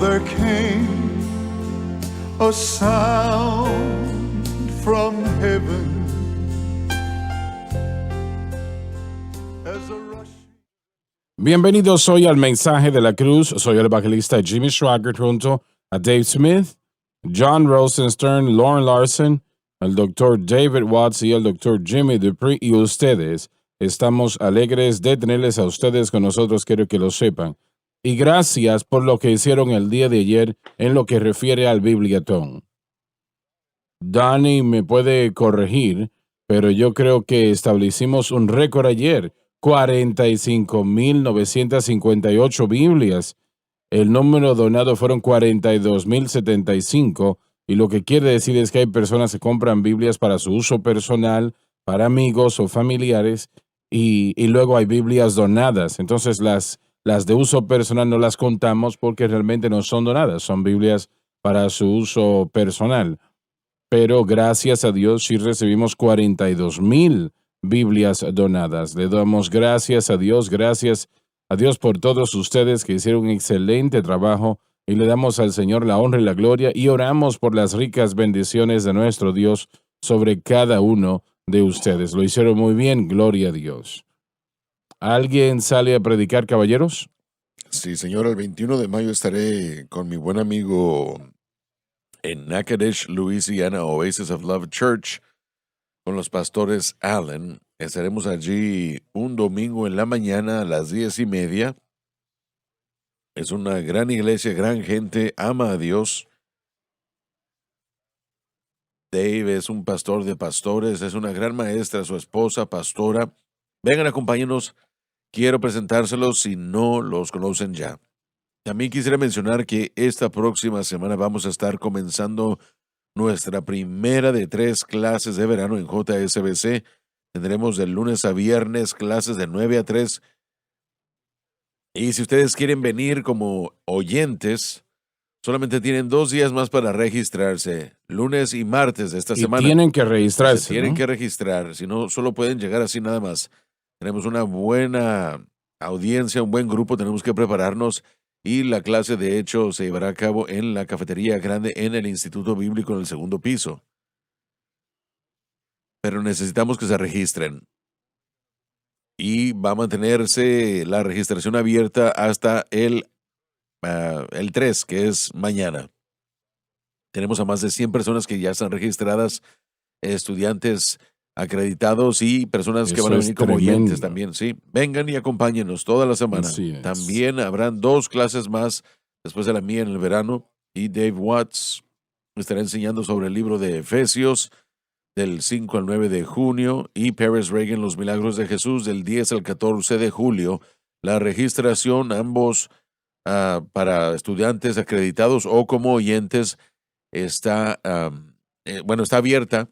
there came a sound from heaven as a rushing. Bienvenidos hoy al Mensaje de la Cruz. Soy el evangelista Jimmy Schwaggart junto a Dave Smith, John Rosenstern, Lauren Larson, el Dr. David Watts y el Dr. Jimmy Dupree y ustedes. Estamos alegres de tenerles a ustedes con nosotros, quiero que lo sepan. Y gracias por lo que hicieron el día de ayer en lo que refiere al Bibliatón. Danny me puede corregir, pero yo creo que establecimos un récord ayer. 45,958 Biblias. El número donado fueron 42,075, y lo que quiere decir es que hay personas que compran Biblias para su uso personal, para amigos o familiares, y luego hay Biblias donadas. Entonces las de uso personal no las contamos porque realmente no son donadas, son Biblias para su uso personal. Pero gracias a Dios sí recibimos 42,000 Biblias donadas. Le damos gracias a Dios por todos ustedes que hicieron un excelente trabajo, y le damos al Señor la honra y la gloria y oramos por las ricas bendiciones de nuestro Dios sobre cada uno de ustedes. Lo hicieron muy bien, gloria a Dios. ¿Alguien sale a predicar, caballeros? Sí, señor, el 21 de mayo estaré con mi buen amigo en Natchitoches, Louisiana, Oasis of Love Church, con los pastores Allen. Estaremos allí un domingo en la mañana a las 10:30. Es una gran iglesia, gran gente, ama a Dios. Dave es un pastor de pastores, es una gran maestra, su esposa, pastora. Vengan, acompáñenos. Quiero presentárselos si no los conocen ya. También quisiera mencionar que esta próxima semana vamos a estar comenzando nuestra primera de 3 clases de verano en JSBC. Tendremos de lunes a viernes clases de 9 a 3. Y si ustedes quieren venir como oyentes, solamente tienen 2 días más para registrarse, lunes y martes de esta semana. Tienen que registrarse, Tienen ¿no? que registrar, si no, solo pueden llegar así nada más. Tenemos una buena audiencia, un buen grupo, tenemos que prepararnos, y la clase de hecho se llevará a cabo en la cafetería grande en el Instituto Bíblico en el 2º piso. Pero necesitamos que se registren. Y va a mantenerse la registración abierta hasta el 3, que es mañana. Tenemos a más de 100 personas que ya están registradas, estudiantes acreditados y personas que Eso van a es venir como tremendo. oyentes también, sí. Vengan y acompáñenos toda la semana. Así es. También habrán 2 clases más después de la mía en el verano, y Dave Watts estará enseñando sobre el libro de Efesios del 5 al 9 de junio, y Paris Reagan, los milagros de Jesús, del 10 al 14 de julio. La registración, ambos para estudiantes acreditados o como oyentes, está abierta.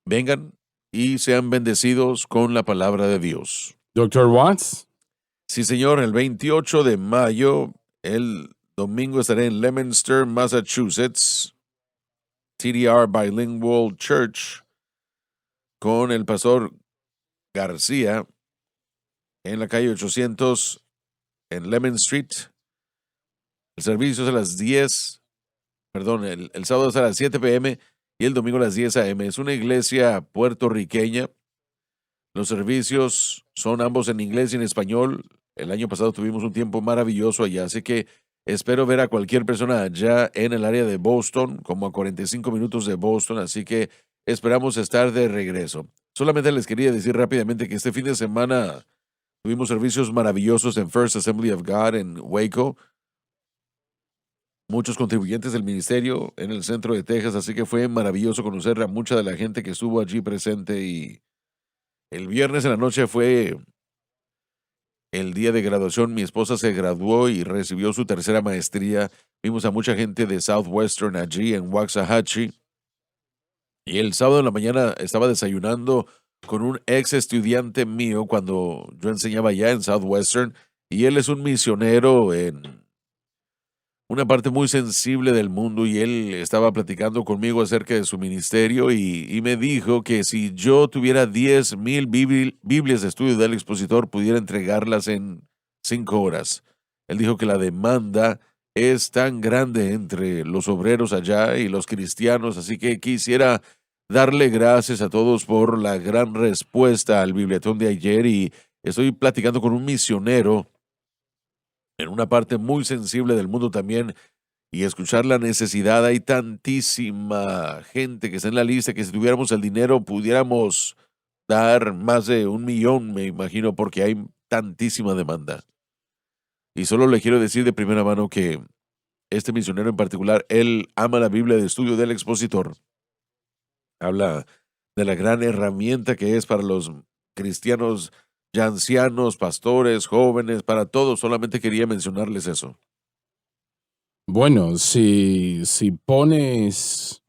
Vengan y sean bendecidos con la palabra de Dios. Dr. Watts. Sí, señor, el 28 de mayo, el domingo, estaré en Leominster, Massachusetts, TDR Bilingual Church, con el pastor García, en la calle 800 en Lemon Street. El servicio es a las 10, perdón, el sábado es a las 7 p.m. y el domingo a las 10 a.m. Es una iglesia puertorriqueña. Los servicios son ambos en inglés y en español. El año pasado tuvimos un tiempo maravilloso allá, así que espero ver a cualquier persona allá en el área de Boston, como a 45 minutos de Boston, así que esperamos estar de regreso. Solamente les quería decir rápidamente que este fin de semana tuvimos servicios maravillosos en First Assembly of God en Waco. Muchos contribuyentes del ministerio en el centro de Texas, así que fue maravilloso conocer a mucha de la gente que estuvo allí presente. Y el viernes en la noche fue el día de graduación. Mi esposa se graduó y recibió su 3ª maestría. Vimos a mucha gente de Southwestern allí en Waxahachie. Y el sábado en la mañana estaba desayunando con un ex estudiante mío cuando yo enseñaba allá en Southwestern, y él es un misionero en una parte muy sensible del mundo, y él estaba platicando conmigo acerca de su ministerio y me dijo que si yo tuviera 10,000 Biblias de estudio del expositor, pudiera entregarlas en 5 horas. Él dijo que la demanda es tan grande entre los obreros allá y los cristianos, así que quisiera darle gracias a todos por la gran respuesta al Bibletón de ayer y estoy platicando con un misionero en una parte muy sensible del mundo también y escuchar la necesidad. Hay tantísima gente que está en la lista que si tuviéramos el dinero pudiéramos dar más de 1 millón, me imagino, porque hay tantísima demanda. Y solo le quiero decir de primera mano que este misionero en particular, él ama la Biblia de estudio del expositor. Habla de la gran herramienta que es para los cristianos ya ancianos, pastores, jóvenes, para todos. Solamente quería mencionarles eso. Bueno, si pones,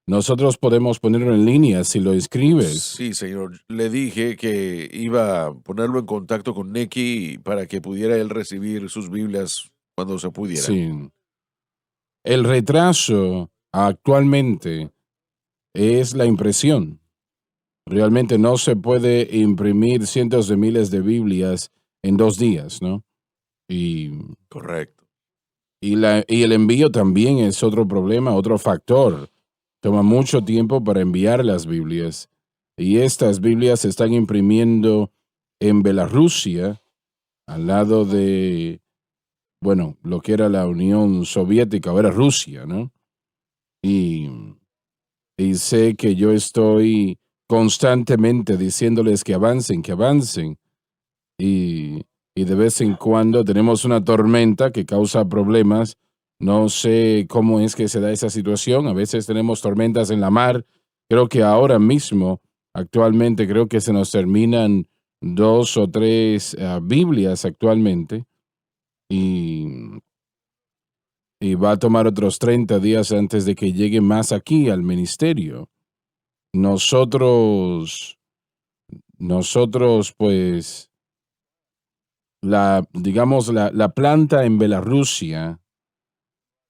nosotros podemos ponerlo en línea si lo escribes. Sí, señor. Le dije que iba a ponerlo en contacto con Nicky para que pudiera él recibir sus Biblias cuando se pudiera. Sí. El retraso actualmente es la impresión. Realmente no se puede imprimir cientos de miles de Biblias en 2 días, ¿no? Y, Correcto. y el envío también es otro problema, otro factor. Toma mucho tiempo para enviar las Biblias. Y estas Biblias se están imprimiendo en Bielorrusia, al lado de, bueno, lo que era la Unión Soviética, ahora Rusia, ¿no? Y, y sé que yo estoy constantemente diciéndoles que avancen, y de vez en cuando tenemos una tormenta que causa problemas. No sé cómo es que se da esa situación. A veces tenemos tormentas en la mar. Creo que ahora mismo, actualmente, creo que se nos terminan 2 o 3 Biblias actualmente y, y va a tomar otros 30 días antes de que llegue más aquí al ministerio. Nosotros, pues, la planta en Bielorrusia,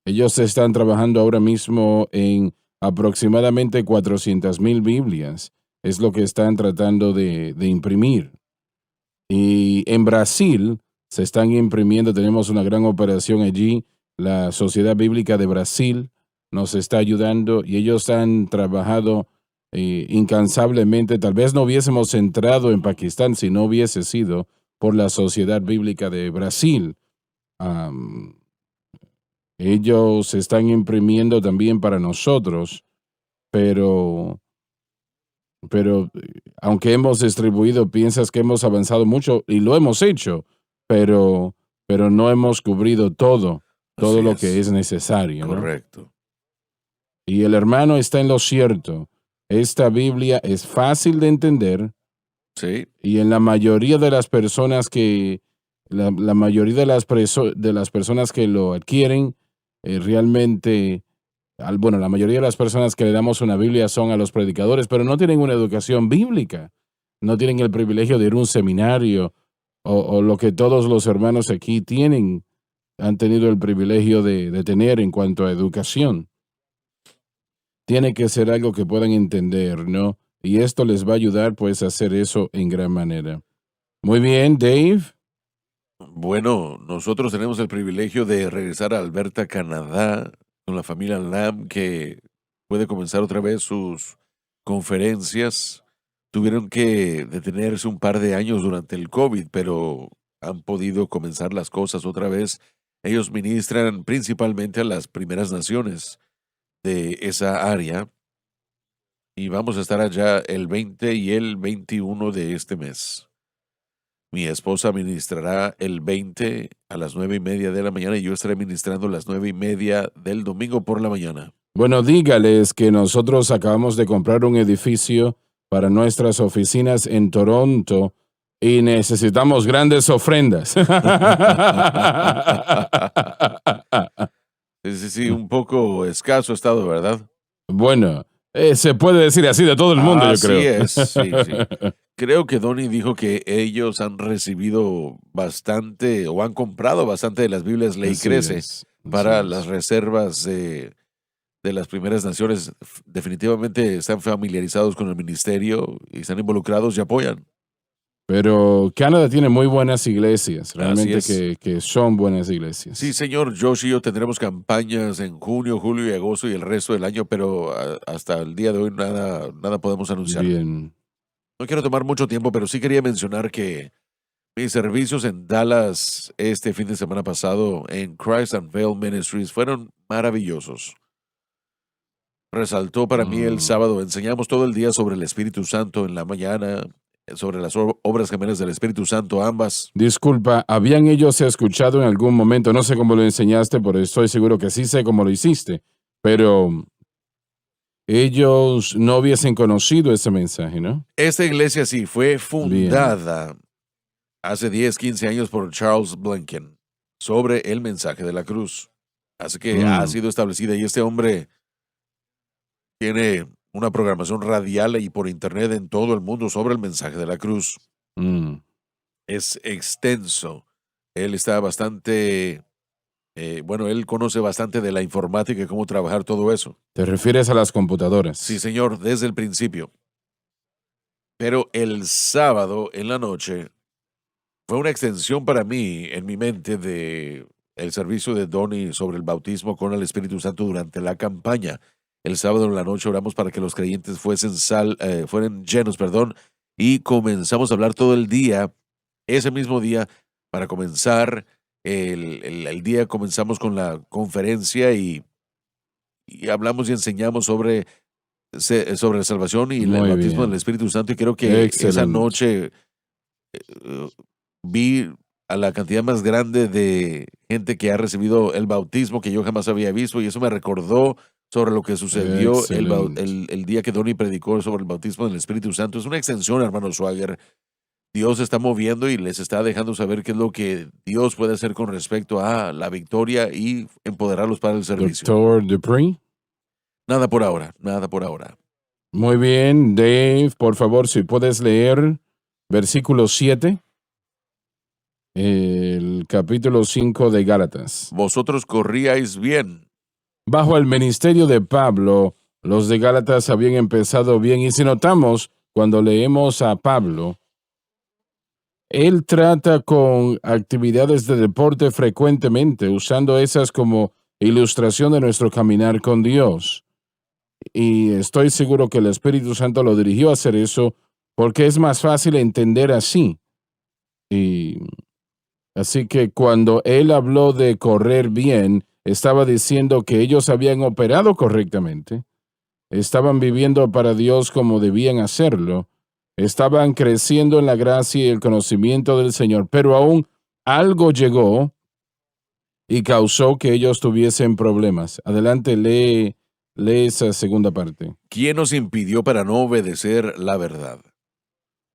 ellos están trabajando ahora mismo en aproximadamente 400,000 Biblias. Es lo que están tratando de imprimir. Y en Brasil se están imprimiendo, tenemos una gran operación allí. La Sociedad Bíblica de Brasil nos está ayudando y ellos han trabajado incansablemente. Tal vez no hubiésemos entrado en Pakistán si no hubiese sido por la Sociedad Bíblica de Brasil. Am, Ellos están imprimiendo también para nosotros, pero, aunque hemos distribuido, piensas que hemos avanzado mucho y lo hemos hecho, pero no hemos cubrido todo Así lo que es. es necesario, ¿no? Correcto. Y el hermano está en lo cierto. Esta Biblia es fácil de entender Sí. y en la mayoría de las personas la mayoría de las personas que lo adquieren, realmente, bueno, la mayoría de las personas que le damos una Biblia son a los predicadores, pero no tienen una educación bíblica, no tienen el privilegio de ir a un seminario o lo que todos los hermanos aquí han tenido el privilegio de tener en cuanto a educación. Tiene que ser algo que puedan entender, ¿no? Y esto les va a ayudar pues a hacer eso en gran manera. Muy bien, Dave. Bueno, nosotros tenemos el privilegio de regresar a Alberta, Canadá, con la familia Lam, que puede comenzar otra vez sus conferencias. Tuvieron que detenerse un par de años durante el COVID, pero han podido comenzar las cosas otra vez. Ellos ministran principalmente a las primeras naciones de esa área y vamos a estar allá el 20 y el 21 de este mes. Mi esposa ministrará el 20 a las 9:30 de la mañana y yo estaré ministrando a las 9:30 del domingo por la mañana. Bueno, dígales que nosotros acabamos de comprar un edificio para nuestras oficinas en Toronto y necesitamos grandes ofrendas. Sí, un poco escaso estado, ¿verdad? Bueno, se puede decir así de todo el mundo, yo Así creo. es, sí. Creo que Donnie dijo que ellos han recibido bastante o han comprado bastante de las Biblias Ley Así Crece es, para así las es. reservas de las primeras naciones. Definitivamente están familiarizados con el ministerio y están involucrados y apoyan. Pero Canadá tiene muy buenas iglesias, realmente es. que son buenas iglesias. Sí, señor, Josh y yo tendremos campañas en junio, julio y agosto y el resto del año, pero hasta el día de hoy nada podemos anunciar. Bien. No quiero tomar mucho tiempo, pero sí quería mencionar que mis servicios en Dallas este fin de semana pasado en Christ Unveiled Ministries fueron maravillosos. Resaltó para mí el Mm. sábado, enseñamos todo el día sobre el Espíritu Santo en la mañana, sobre las obras gemelas del Espíritu Santo, ambas. Disculpa, ¿habían ellos escuchado en algún momento? No sé cómo lo enseñaste, pero estoy seguro que sí sé cómo lo hiciste. Pero ellos no hubiesen conocido ese mensaje, ¿no? Esta iglesia sí fue Bien. fundada hace 10, 15 años por Charles Blinken sobre el mensaje de la cruz. Así que ha Mm, sido establecida y este hombre tiene una programación radial y por internet en todo el mundo sobre el mensaje de la cruz. mm. Es extenso. Él está bastante, bueno, él conoce bastante de la informática y cómo trabajar todo eso. ¿Te refieres a las computadoras? Sí, señor, desde el principio. Pero el sábado en la noche fue una extensión para mí, en mi mente, de el servicio de Donnie sobre el bautismo con el Espíritu Santo durante la campaña. El sábado en la noche oramos para que los creyentes fueran llenos, perdón, y comenzamos a hablar todo el día, ese mismo día, para comenzar el día, comenzamos con la conferencia y hablamos y enseñamos sobre la salvación y el Muy bautismo del bien. Espíritu Santo, y creo que esa Excelente. noche eh, vi a la cantidad más grande de gente que ha recibido el bautismo que yo jamás había visto, y eso me recordó sobre lo que sucedió Excelente. el día que Donnie predicó sobre el bautismo del Espíritu Santo. Es una extensión, hermano Swagger. Dios se está moviendo y les está dejando saber qué es lo que Dios puede hacer con respecto a la victoria y empoderarlos para el servicio. Doctor Dupree. Nada por ahora, nada por ahora. Muy bien. Dave, por favor, si puedes leer versículo 7, el capítulo 5 de Gálatas. Vosotros corríais bien. Bajo el ministerio de Pablo, los de Gálatas habían empezado bien, y si notamos, cuando leemos a Pablo, él trata con actividades de deporte frecuentemente, usando esas como ilustración de nuestro caminar con Dios. Y estoy seguro que el Espíritu Santo lo dirigió a hacer eso porque es más fácil entender así. Y así que cuando él habló de correr bien, estaba diciendo que ellos habían operado correctamente, estaban viviendo para Dios como debían hacerlo, estaban creciendo en la gracia y el conocimiento del Señor, pero aún algo llegó y causó que ellos tuviesen problemas. Adelante, lee esa segunda parte. ¿Quién nos impidió para no obedecer la verdad?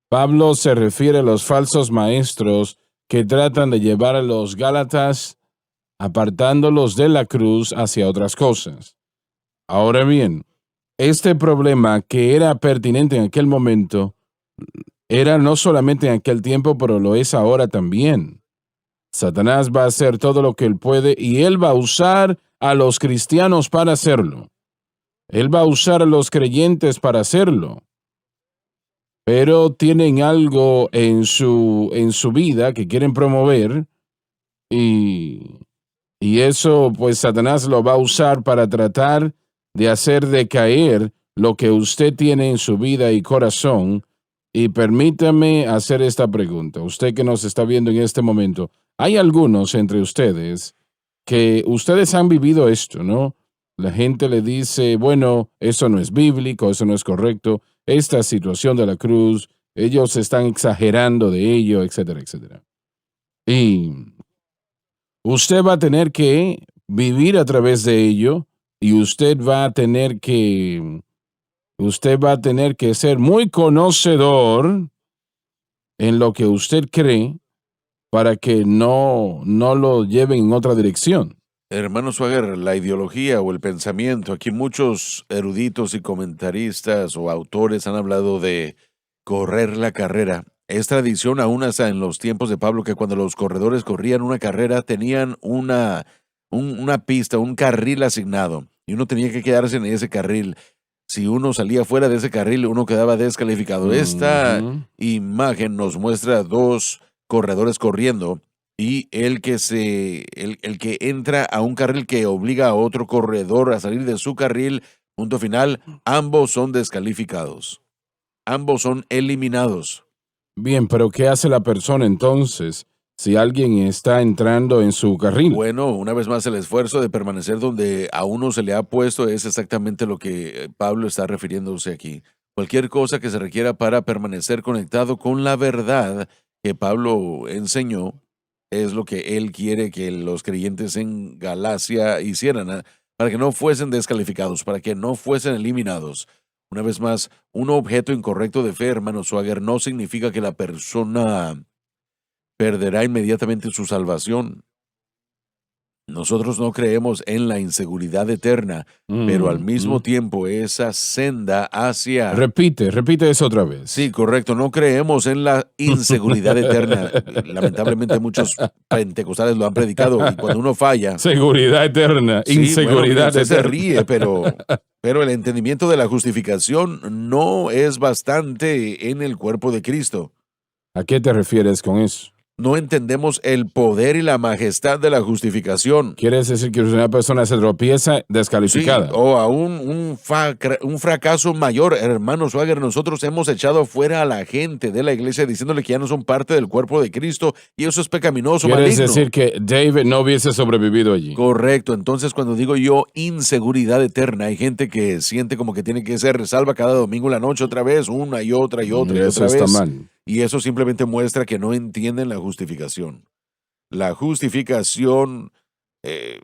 Pablo se refiere a los falsos maestros que tratan de llevar a los Gálatas apartándolos de la cruz hacia otras cosas. Ahora bien, este problema que era pertinente en aquel momento era no solamente en aquel tiempo, pero lo es ahora también. Satanás va a hacer todo lo que él puede y él va a usar a los cristianos para hacerlo. Él va a usar a los creyentes para hacerlo. Pero tienen algo en su vida que quieren promover y, y eso pues Satanás lo va a usar para tratar de hacer decaer lo que usted tiene en su vida y corazón. Y permítame hacer esta pregunta. Usted que nos está viendo en este momento, hay algunos entre ustedes que ustedes han vivido esto, ¿no? La gente le dice, bueno, eso no es bíblico, eso no es correcto, esta situación de la cruz, ellos están exagerando de ello, etcétera, etcétera. Y usted va a tener que vivir a través de ello y usted va a tener que ser muy conocedor en lo que usted cree para que no lo lleven en otra dirección. Hermano Swagger, la ideología o el pensamiento, aquí muchos eruditos y comentaristas o autores han hablado de correr la carrera. Es tradición aún hasta en los tiempos de Pablo que cuando los corredores corrían una carrera tenían una pista, un carril asignado y uno tenía que quedarse en ese carril. Si uno salía fuera de ese carril, uno quedaba descalificado. Esta Ujú. imagen nos muestra dos corredores corriendo y el que entra a un carril que obliga a otro corredor a salir de su carril, punto final, ambos son descalificados. Ambos son eliminados. Bien, pero ¿qué hace la persona entonces si alguien está entrando en su carril? Bueno, una vez más, el esfuerzo de permanecer donde a uno se le ha puesto es exactamente lo que Pablo está refiriéndose aquí. Cualquier cosa que se requiera para permanecer conectado con la verdad que Pablo enseñó es lo que él quiere que los creyentes en Galacia hicieran, para que no fuesen descalificados, para que no fuesen eliminados. Una vez más, un objeto incorrecto de fe, hermano Swagger, no significa que la persona perderá inmediatamente su salvación. Nosotros no creemos en la inseguridad eterna, pero al mismo Ujú. tiempo esa senda hacia... Repite eso otra Sí, vez. correcto, no creemos en la inseguridad eterna. Lamentablemente muchos pentecostales lo han predicado y cuando uno falla, Seguridad eterna, sí, bueno, mire, inseguridad usted se eterna. ríe, pero el entendimiento de la justificación no es bastante en el cuerpo de Cristo. ¿A qué te refieres con eso? No entendemos el poder y la majestad de la justificación. ¿Quieres decir que si una persona se tropieza, Sí, descalificada? o aún un fracaso mayor, hermano Swagger, nosotros hemos echado fuera a la gente de la iglesia diciéndole que ya no son parte del cuerpo de Cristo y eso es pecaminoso, ¿Quieres maligno. decir que David no hubiese sobrevivido allí? Correcto, entonces cuando digo yo inseguridad eterna, hay gente que siente como que tiene que ser salva cada domingo en la noche otra vez, una y otra y otra y Eso otra está vez, mal. y eso simplemente muestra que no entienden la justificación. La justificación eh,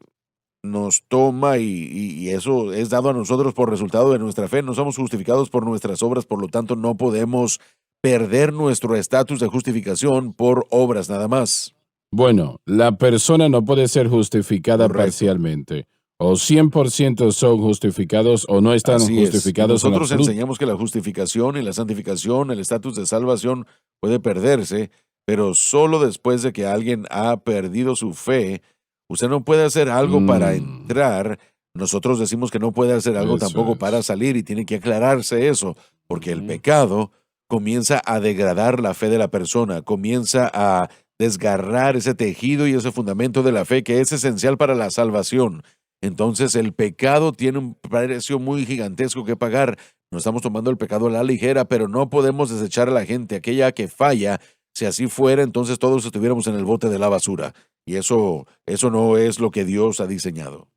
nos toma y eso es dado a nosotros por resultado de nuestra fe. No somos justificados por nuestras obras, por lo tanto no podemos perder nuestro estatus de justificación por obras nada más. Bueno, la persona no puede ser justificada Correcto. parcialmente. O 100% son justificados o no están Así es. Y justificados en nosotros absoluto. enseñamos que la justificación y la santificación, el estatus de salvación puede perderse, pero solo después de que alguien ha perdido su fe. Usted no puede hacer algo para Mm, entrar. Nosotros decimos que no puede hacer algo eso tampoco para es. salir y tiene que aclararse eso, porque el Ujú. pecado comienza a degradar la fe de la persona, comienza a desgarrar ese tejido y ese fundamento de la fe que es esencial para la salvación. Entonces el pecado tiene un precio muy gigantesco que pagar. No estamos tomando el pecado a la ligera, pero no podemos desechar a la gente, aquella que falla. Si así fuera, entonces todos estuviéramos en el bote de la basura. Y eso no es lo que Dios ha diseñado.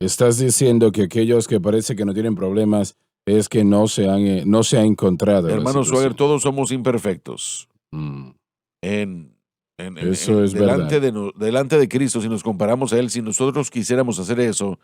Estás diciendo que aquellos que parece que no tienen problemas es que no se ha encontrado la Hermano Swagger, situación. todos somos imperfectos. Mm, En, eso es verdad. delante de Cristo, si nos comparamos a Él, si nosotros quisiéramos hacer eso,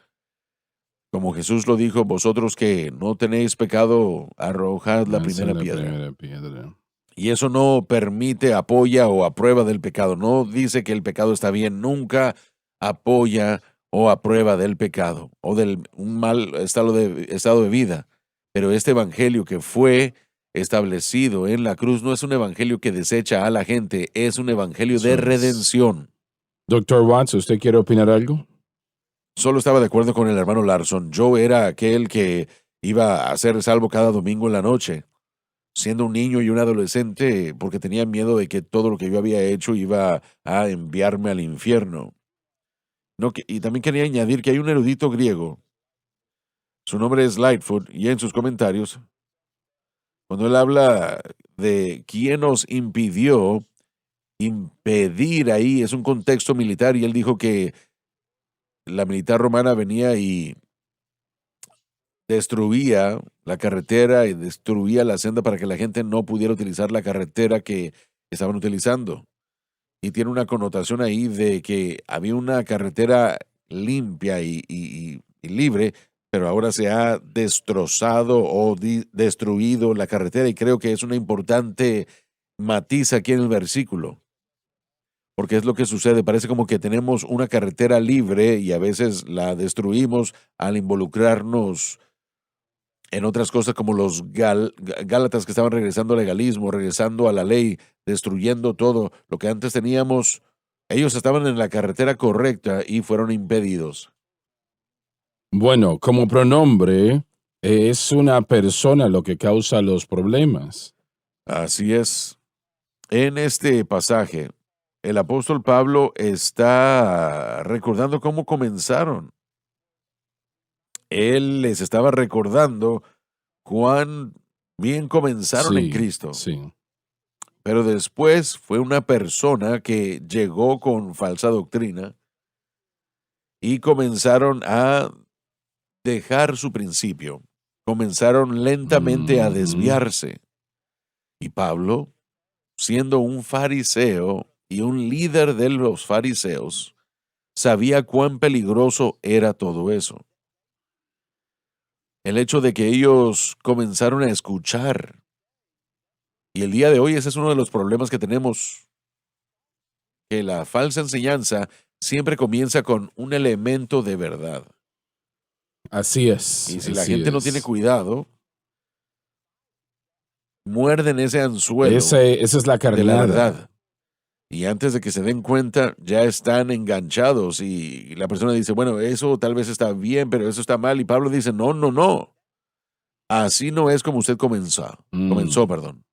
como Jesús lo dijo, vosotros que no tenéis pecado, arrojad la Lanza primera la piedra. primera piedra. Y eso no permite, apoya o aprueba del pecado. No dice que el pecado está bien, nunca apoya o aprueba del pecado o del un mal estado de vida. Pero este evangelio que fue establecido en la cruz no es un evangelio que desecha a la gente, es un evangelio de Eso es. redención. Doctor Watts, ¿usted quiere opinar algo? Solo estaba de acuerdo con el hermano Larson. Yo era aquel que iba a ser salvo cada domingo en la noche, siendo un niño y un adolescente, porque tenía miedo de que todo lo que yo había hecho iba a enviarme al infierno. No, y también quería añadir que hay un erudito griego, su nombre es Lightfoot, y en sus comentarios, cuando él habla de quién nos impidió impedir ahí, es un contexto militar, y él dijo que la militar romana venía y destruía la carretera y destruía la senda para que la gente no pudiera utilizar la carretera que estaban utilizando. Y tiene una connotación ahí de que había una carretera limpia y libre, pero ahora se ha destrozado o destruido la carretera y creo que es una importante matiz aquí en el versículo, porque es lo que sucede, parece como que tenemos una carretera libre y a veces la destruimos al involucrarnos en otras cosas como los Gálatas que estaban regresando al legalismo, regresando a la ley, destruyendo todo lo que antes teníamos. Ellos estaban en la carretera correcta y fueron impedidos. Bueno, como pronombre, Es una persona lo que causa los problemas. Así es. En este pasaje, el apóstol Pablo está recordando cómo comenzaron. Él les estaba recordando cuán bien comenzaron en Sí, Cristo. sí. Pero después fue una persona que llegó con falsa doctrina y comenzaron a dejar su principio. Comenzaron lentamente a Ujú. desviarse. Y Pablo, siendo un fariseo y un líder de los fariseos, sabía cuán peligroso era todo eso. El hecho de que ellos comenzaron a escuchar. Y el día de hoy ese es uno de los problemas que tenemos, que la falsa enseñanza siempre comienza con un elemento de verdad. Así es, Y si la así gente no tiene es. cuidado, muerden ese anzuelo Esa es la de la carnada. verdad. Y antes de que se den cuenta, ya están enganchados y la persona dice, bueno, eso tal vez está bien, pero eso está mal. Y Pablo dice, no, no, no. Así no es como usted comenzó, Mm. perdón.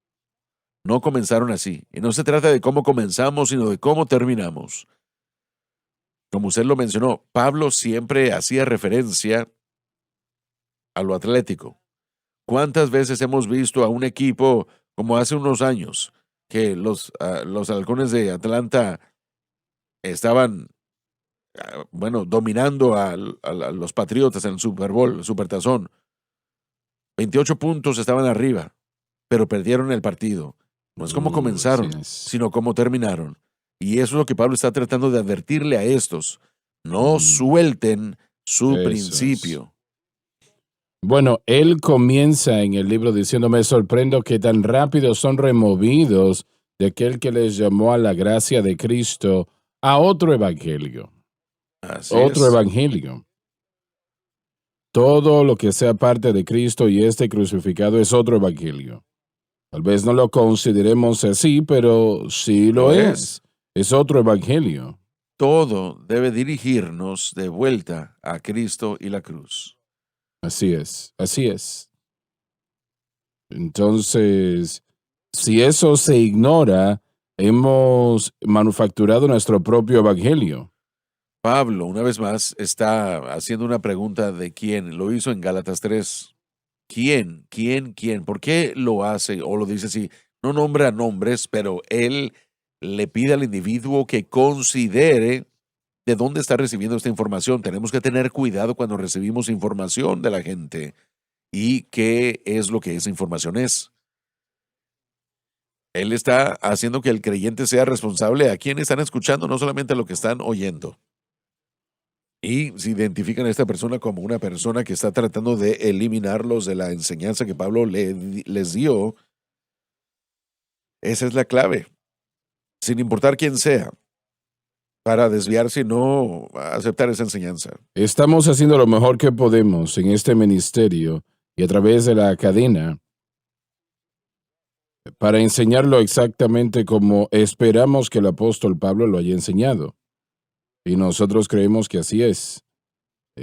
No comenzaron así. Y no se trata de cómo comenzamos, sino de cómo terminamos. Como usted lo mencionó, Pablo siempre hacía referencia a lo atlético. ¿Cuántas veces hemos visto a un equipo como hace unos años que los halcones de Atlanta estaban, bueno, dominando a los Patriotas en el Super Bowl, el Supertazón? 28 puntos estaban arriba, pero perdieron el partido. No es como Así comenzaron, es. sino cómo terminaron. Y eso es lo que Pablo está tratando de advertirle a estos. No Ujú. suelten su Eso es. principio. Bueno, él comienza en el libro diciendo, me sorprendo que tan rápido son removidos de aquel que les llamó a la gracia de Cristo a otro evangelio. Así Otro es. evangelio. Todo lo que sea parte de Cristo y este crucificado es otro evangelio. Tal vez no lo consideremos así, pero sí lo Lo es. es. Es otro evangelio. Todo debe dirigirnos de vuelta a Cristo y la cruz. Así es, así es. Entonces, si eso se ignora, hemos manufacturado nuestro propio evangelio. Pablo, una vez más, está haciendo una pregunta de quién. Lo hizo en Gálatas 3. ¿Quién? ¿Quién? ¿Quién? ¿Por qué lo hace o lo dice así? No nombra nombres, pero él le pide al individuo que considere de dónde está recibiendo esta información. Tenemos que tener cuidado cuando recibimos información de la gente y qué es lo que esa información es. Él está haciendo que el creyente sea responsable a quien están escuchando, no solamente a lo que están oyendo. Y si identifican a esta persona como una persona que está tratando de eliminarlos de la enseñanza que Pablo les dio, esa es la clave, sin importar quién sea, para desviarse y no aceptar esa enseñanza. Estamos haciendo lo mejor que podemos en este ministerio y a través de la cadena para enseñarlo exactamente como esperamos que el apóstol Pablo lo haya enseñado. Y nosotros creemos que así es.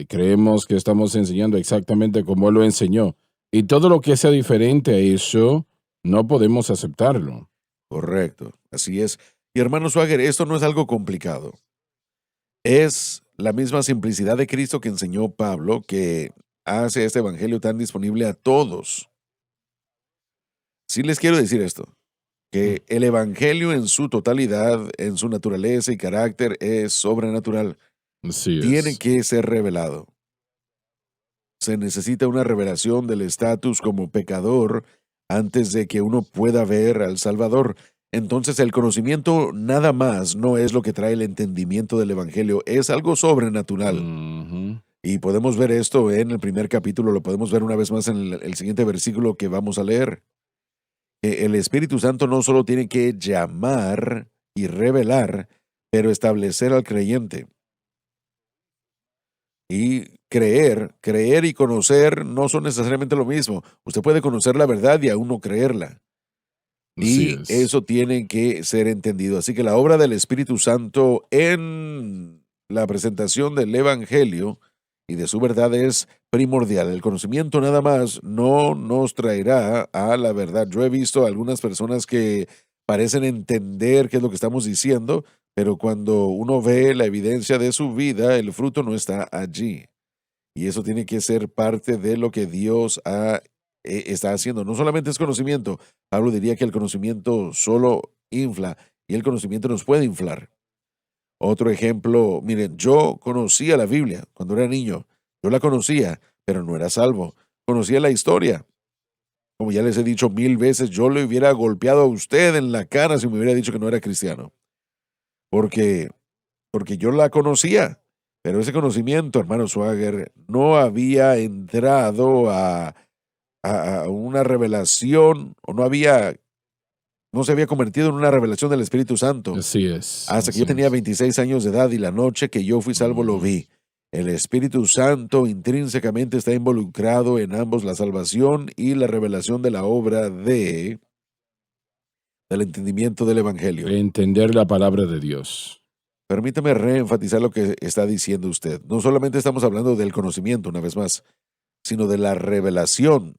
Creemos que estamos enseñando exactamente como él lo enseñó. Y todo lo que sea diferente a eso, no podemos aceptarlo. Correcto, así es. Y hermano Swagger, esto no es algo complicado. Es la misma simplicidad de Cristo que enseñó Pablo que hace este evangelio tan disponible a todos. Sí les quiero decir esto, Mm. que el evangelio en su totalidad, en su naturaleza y carácter es sobrenatural. Así Tiene es. que ser revelado. Se necesita una revelación del estatus como pecador antes de que uno pueda ver al Salvador. Entonces el conocimiento nada más no es lo que trae el entendimiento del Evangelio, es algo sobrenatural. Ujú. Y podemos ver esto en el primer capítulo, lo podemos ver una vez más en el siguiente versículo que vamos a leer. Que el Espíritu Santo no solo tiene que llamar y revelar, pero establecer al creyente. Y creer y conocer no son necesariamente lo mismo. Usted puede conocer la verdad y aún no creerla. Así Y es. eso tiene que ser entendido. Así que la obra del Espíritu Santo en la presentación del Evangelio y de su verdad es primordial. El conocimiento nada más no nos traerá a la verdad. Yo he visto algunas personas que parecen entender qué es lo que estamos diciendo, pero cuando uno ve la evidencia de su vida, el fruto no está allí. Y eso tiene que ser parte de lo que Dios está haciendo. No solamente es conocimiento. Pablo diría que el conocimiento solo infla y el conocimiento nos puede inflar. Otro ejemplo, miren, yo conocía la Biblia cuando era niño. Yo la conocía, pero no era salvo. Conocía la historia. Como ya les he dicho 1000 veces, yo le hubiera golpeado a usted en la cara si me hubiera dicho que no era cristiano. Porque, porque yo la conocía. Pero ese conocimiento, hermano Swagger, no había entrado a una revelación o no se había convertido en una revelación del Espíritu Santo. Así es. Hasta que Así yo tenía es. 26 años de edad y la noche que yo fui salvo lo vi. El Espíritu Santo intrínsecamente está involucrado en ambos, la salvación y la revelación de la obra del entendimiento del Evangelio. Entender la palabra de Dios. Permítame reenfatizar lo que está diciendo usted. No solamente estamos hablando del conocimiento, una vez más, sino de la revelación.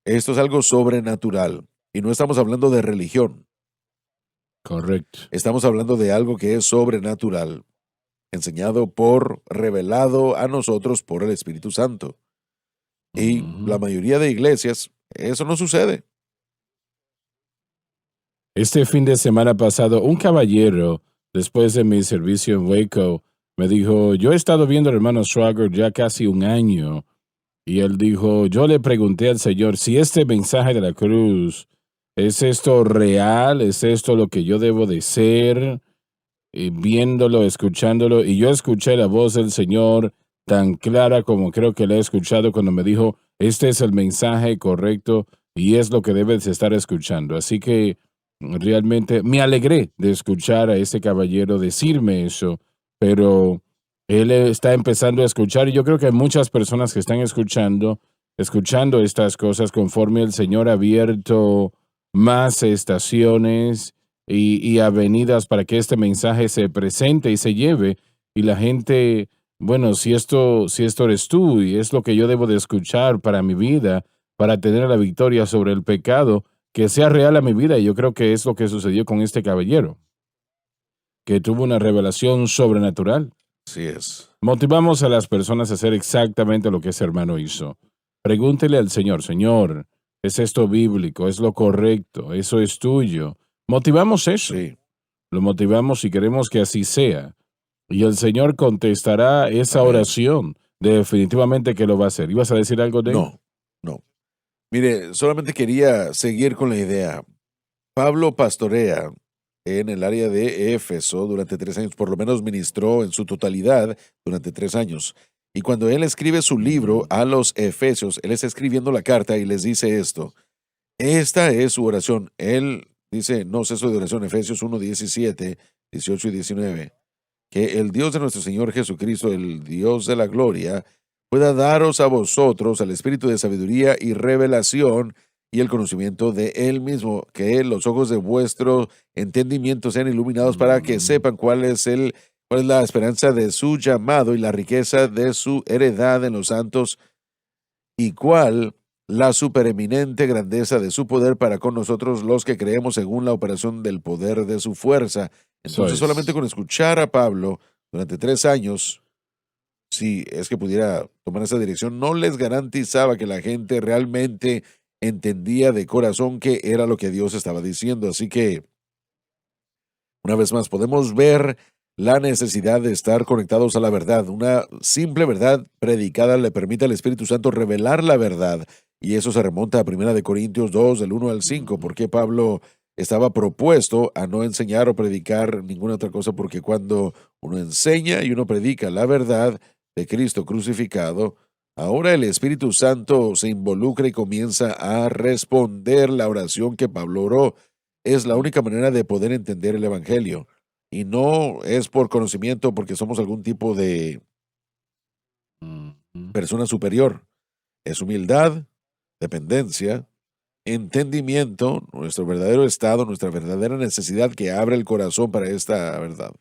Esto es algo sobrenatural. Y no estamos hablando de religión. Correcto. Estamos hablando de algo que es sobrenatural, revelado a nosotros por el Espíritu Santo. Y la mayoría de iglesias, eso no sucede. Este fin de semana pasado, un caballero, después de mi servicio en Waco, me dijo, yo he estado viendo al hermano Swagger ya casi un año. Y él dijo, yo le pregunté al Señor si este mensaje de la cruz, ¿es esto real? ¿Es esto lo que yo debo de ser? Y viéndolo, escuchándolo, y yo escuché la voz del Señor tan clara como creo que la he escuchado cuando me dijo, este es el mensaje correcto y es lo que debes estar escuchando. Así que realmente me alegré de escuchar a ese caballero decirme eso, pero él está empezando a escuchar y yo creo que hay muchas personas que están escuchando estas cosas conforme el Señor ha abierto más estaciones y avenidas para que este mensaje se presente y se lleve y la gente, bueno, si esto eres tú y es lo que yo debo de escuchar para mi vida, para tener la victoria sobre el pecado, que sea real a mi vida. Y yo creo que es lo que sucedió con este caballero, que tuvo una revelación sobrenatural. Así es. Motivamos a las personas a hacer exactamente lo que ese hermano hizo. Pregúntele al Señor, Señor, ¿es esto bíblico? ¿Es lo correcto? ¿Eso es tuyo? Motivamos eso. Sí. Lo motivamos y queremos que así sea. Y el Señor contestará esa Amén. oración. Definitivamente que lo va a hacer. ¿Ibas a decir algo de él? No. Mire, solamente quería seguir con la idea. Pablo pastorea en el área de Éfeso durante 3 años, por lo menos ministró en su totalidad durante 3 años. Y cuando él escribe su libro a los Efesios, él está escribiendo la carta y les dice esto. Esta es su oración. Él dice, no ceso de oración, Efesios 1, 17, 18 y 19. Que el Dios de nuestro Señor Jesucristo, el Dios de la gloria, pueda daros a vosotros el espíritu de sabiduría y revelación y el conocimiento de Él mismo, que los ojos de vuestro entendimiento sean iluminados para que sepan cuál es la esperanza de su llamado y la riqueza de su heredad en los santos y cuál la supereminente grandeza de su poder para con nosotros los que creemos según la operación del poder de su fuerza. Entonces, solamente con escuchar a Pablo durante 3 años, si es que pudiera tomar esa dirección, no les garantizaba que la gente realmente entendía de corazón qué era lo que Dios estaba diciendo. Así que, una vez más, podemos ver la necesidad de estar conectados a la verdad. Una simple verdad predicada le permite al Espíritu Santo revelar la verdad. Y eso se remonta a 1 Corintios 2, del 1 al 5, porque Pablo estaba propuesto a no enseñar o predicar ninguna otra cosa, porque cuando uno enseña y uno predica la verdad de Cristo crucificado, ahora el Espíritu Santo se involucra y comienza a responder la oración que Pablo oró. Es la única manera de poder entender el Evangelio. Y no es por conocimiento, porque somos algún tipo de persona superior. Es humildad, dependencia, entendimiento, nuestro verdadero estado, nuestra verdadera necesidad que abre el corazón para esta verdad.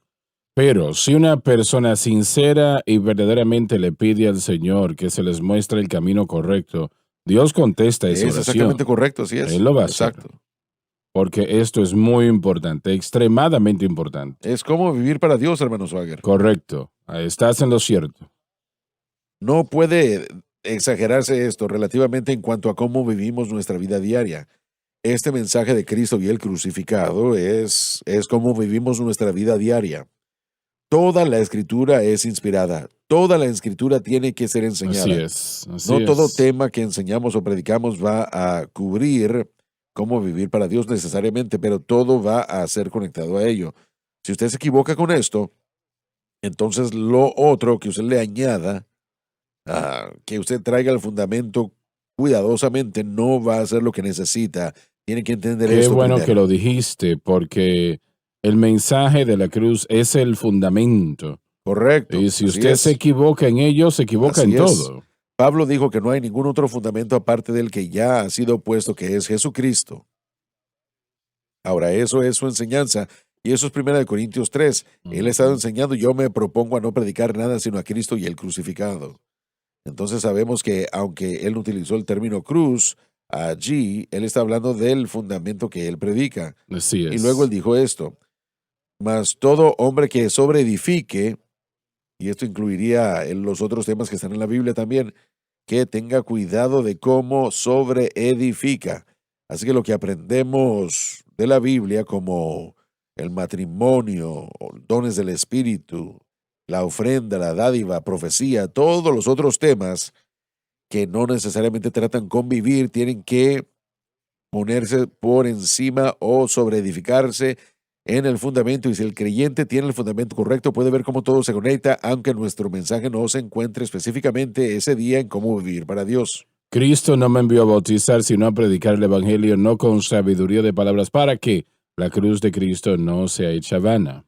Pero si una persona sincera y verdaderamente le pide al Señor que se les muestre el camino correcto, Dios contesta esa Es exactamente oración. correcto, así es. Él lo va a hacer. Exacto. Porque esto es muy importante, extremadamente importante. Es como vivir para Dios, hermano Swagger. Correcto. Estás en lo cierto. No puede exagerarse esto relativamente en cuanto a cómo vivimos nuestra vida diaria. Este mensaje de Cristo y el crucificado es cómo vivimos nuestra vida diaria. Toda la escritura es inspirada. Toda la escritura tiene que ser enseñada. Así es. Así No todo es. tema que enseñamos o predicamos va a cubrir cómo vivir para Dios necesariamente, pero todo va a ser conectado a ello. Si usted se equivoca con esto, entonces lo otro que usted le añada, que usted traiga el fundamento cuidadosamente, no va a ser lo que necesita. Tiene que entender Qué esto bueno primero. que lo dijiste, porque el mensaje de la cruz es el fundamento. Correcto. Y si así usted es. se equivoca en ello, se equivoca Así en es. todo. Pablo dijo que no hay ningún otro fundamento aparte del que ya ha sido puesto, que es Jesucristo. Ahora, eso es su enseñanza. Y eso es 1 Corintios 3. Él ha estado enseñando, yo me propongo a no predicar nada sino a Cristo y el crucificado. Entonces sabemos que aunque él utilizó el término cruz, allí él está hablando del fundamento que él predica. Así es. Y luego él dijo esto, mas todo hombre que sobreedifique, y esto incluiría los otros temas que están en la Biblia también, que tenga cuidado de cómo sobreedifica. Así que lo que aprendemos de la Biblia como el matrimonio, dones del Espíritu, la ofrenda, la dádiva, profecía, todos los otros temas que no necesariamente tratan con vivir, tienen que ponerse por encima o sobreedificarse en el fundamento. Y si el creyente tiene el fundamento correcto, puede ver cómo todo se conecta, aunque nuestro mensaje no se encuentre específicamente ese día en cómo vivir para Dios. Cristo no me envió a bautizar, sino a predicar el Evangelio, no con sabiduría de palabras, para que la cruz de Cristo no sea hecha vana.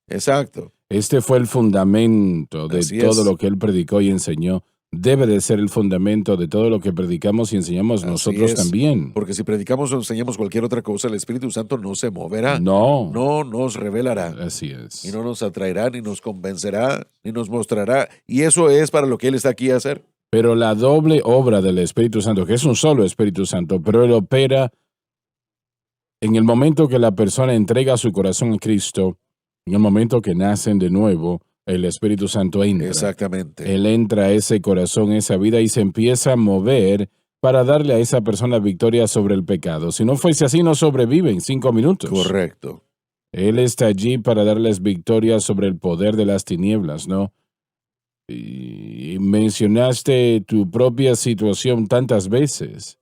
Exacto. Este fue el fundamento de Así todo es. lo que él predicó y enseñó. Debe de ser el fundamento de todo lo que predicamos y enseñamos Así nosotros es. también. Porque si predicamos o enseñamos cualquier otra cosa, el Espíritu Santo no se moverá. No. No nos revelará. Así es. Y no nos atraerá, ni nos convencerá, ni nos mostrará. Y eso es para lo que Él está aquí a hacer. Pero la doble obra del Espíritu Santo, que es un solo Espíritu Santo, pero él opera en el momento que la persona entrega su corazón a Cristo, en el momento que nacen de nuevo, el Espíritu Santo entra. Exactamente. Él entra a ese corazón, esa vida, y se empieza a mover para darle a esa persona victoria sobre el pecado. Si no fuese así, no sobrevive en 5 minutos. Correcto. Él está allí para darles victoria sobre el poder de las tinieblas, ¿no? Y mencionaste tu propia situación tantas veces,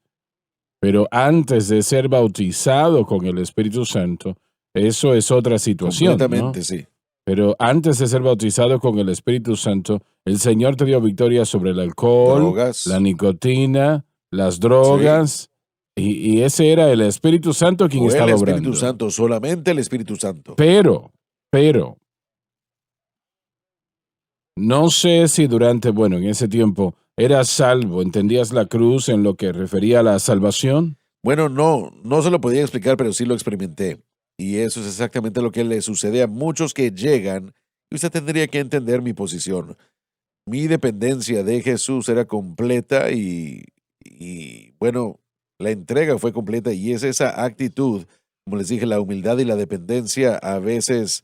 pero antes de ser bautizado con el Espíritu Santo, eso es otra situación, ¿no? Completamente, sí. Pero antes de ser bautizado con el Espíritu Santo, el Señor te dio victoria sobre el alcohol, Drogas. la nicotina, las drogas, y ese era el Espíritu Santo quien O estaba el obrando. Espíritu Santo, solamente el Espíritu Santo. Pero, no sé si en ese tiempo, eras salvo, entendías la cruz en lo que refería a la salvación. Bueno, no se lo podía explicar, pero sí lo experimenté. Y eso es exactamente lo que le sucede a muchos que llegan. Y usted tendría que entender mi posición. Mi dependencia de Jesús era completa y bueno, la entrega fue completa y es esa actitud, como les dije, la humildad y la dependencia a veces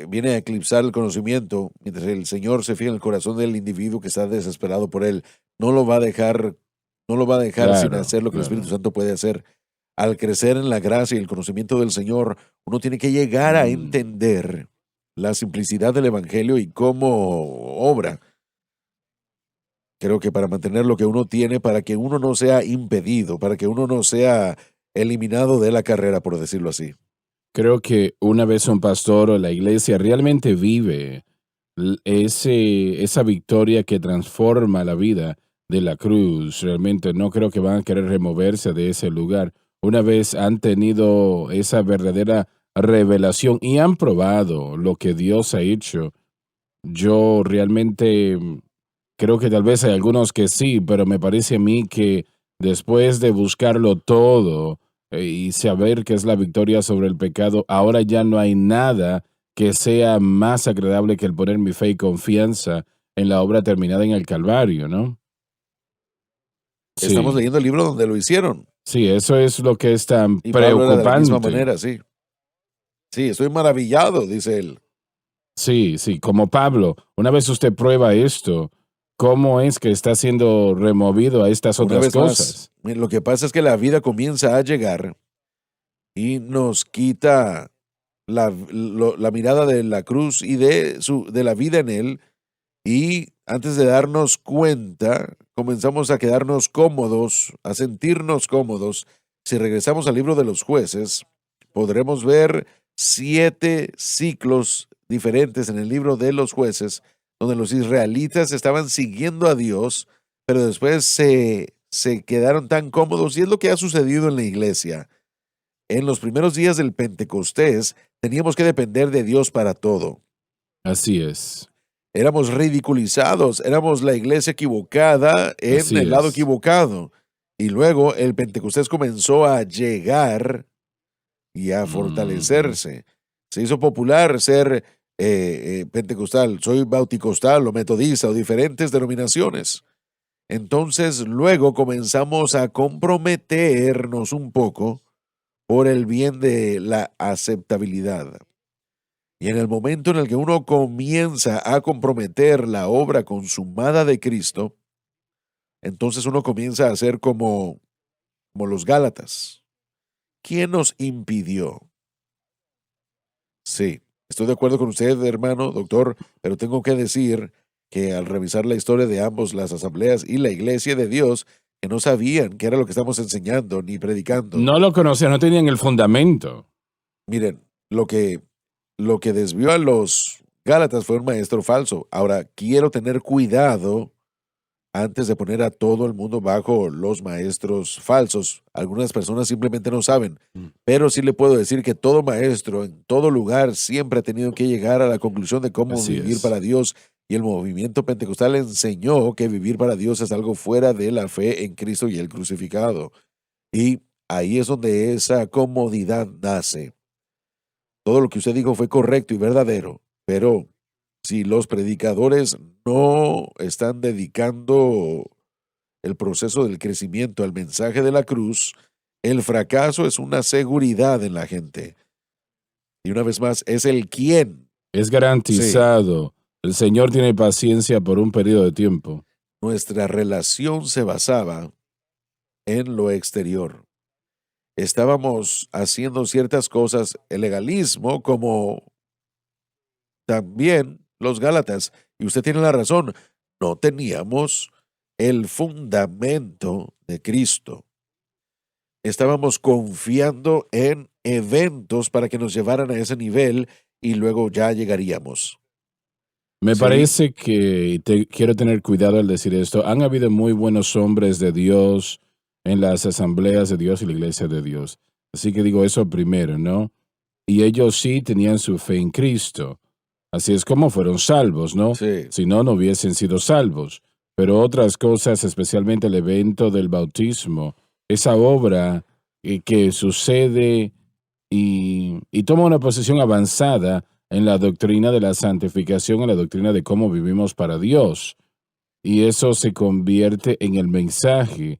viene a eclipsar el conocimiento, mientras el Señor se fija en el corazón del individuo que está desesperado por él, no lo va a dejar sin Claro, hacer lo que el claro. Espíritu Santo puede hacer. Al crecer en la gracia y el conocimiento del Señor, uno tiene que llegar a entender la simplicidad del Evangelio y cómo obra. Creo que para mantener lo que uno tiene, para que uno no sea impedido, para que uno no sea eliminado de la carrera, por decirlo así. Creo que una vez un pastor o la iglesia realmente vive esa victoria que transforma la vida de la cruz, realmente no creo que van a querer removerse de ese lugar. Una vez han tenido esa verdadera revelación y han probado lo que Dios ha hecho, yo realmente creo que tal vez hay algunos que sí, pero me parece a mí que después de buscarlo todo y saber que es la victoria sobre el pecado, ahora ya no hay nada que sea más agradable que el poner mi fe y confianza en la obra terminada en el Calvario, ¿no? Estamos Sí, leyendo el libro donde lo hicieron. sí, eso es lo que es tan Y Pablo era de la misma preocupante. manera, sí. Sí, estoy maravillado, dice él. Sí, sí, como Pablo, una vez usted prueba esto, ¿cómo es que está siendo removido a estas Una otras vez más, cosas? lo que pasa es que la vida comienza a llegar y nos quita la mirada de la cruz y de la vida en él. Y antes de darnos cuenta, comenzamos a quedarnos cómodos, a sentirnos cómodos. Si regresamos al libro de los jueces, podremos ver 7 ciclos diferentes en el libro de los jueces, donde los israelitas estaban siguiendo a Dios, pero después se quedaron tan cómodos. Y es lo que ha sucedido en la iglesia. En los primeros días del Pentecostés, teníamos que depender de Dios para todo. Así es, Éramos ridiculizados, éramos la iglesia equivocada en así el lado es. equivocado. Y luego el Pentecostés comenzó a llegar y a Ujú. fortalecerse. Se hizo popular ser pentecostal, soy bauticostal o metodista o diferentes denominaciones. Entonces luego comenzamos a comprometernos un poco por el bien de la aceptabilidad. Y en el momento en el que uno comienza a comprometer la obra consumada de Cristo, entonces uno comienza a ser como los Gálatas. ¿Quién nos impidió? Sí, estoy de acuerdo con usted, hermano, doctor, pero tengo que decir que al revisar la historia de ambos, las asambleas y la iglesia de Dios, que no sabían qué era lo que estamos enseñando ni predicando. No lo conocían, no tenían el fundamento. Miren, lo que desvió a los Gálatas fue un maestro falso. Ahora, quiero tener cuidado antes de poner a todo el mundo bajo los maestros falsos. Algunas personas simplemente no saben, Mm. pero sí le puedo decir que todo maestro en todo lugar siempre ha tenido que llegar a la conclusión de cómo Así vivir es. para Dios. Y el movimiento pentecostal enseñó que vivir para Dios es algo fuera de la fe en Cristo y el crucificado. Y ahí es donde esa comodidad nace. Todo lo que usted dijo fue correcto y verdadero, pero si los predicadores no están dedicando el proceso del crecimiento al mensaje de la cruz, el fracaso es una seguridad en la gente. Y una vez más, es el quién. Es Sí, garantizado. El Señor tiene paciencia por un periodo de tiempo. nuestra relación se basaba en lo exterior. Estábamos haciendo ciertas cosas, el legalismo, como también los Gálatas, y usted tiene la razón, no teníamos el fundamento de Cristo. Estábamos confiando en eventos para que nos llevaran a ese nivel y luego ya llegaríamos. Me ¿Sí? parece que, y quiero tener cuidado al decir esto, han habido muy buenos hombres de Dios en las asambleas de Dios y la iglesia de Dios. Así que digo eso primero, ¿no? Y ellos sí tenían su fe en Cristo. Así es como fueron salvos, ¿no? Sí. Si no, no hubiesen sido salvos. Pero otras cosas, especialmente el evento del bautismo, esa obra que sucede y toma una posición avanzada en la doctrina de la santificación, en la doctrina de cómo vivimos para Dios. Y eso se convierte en el mensaje.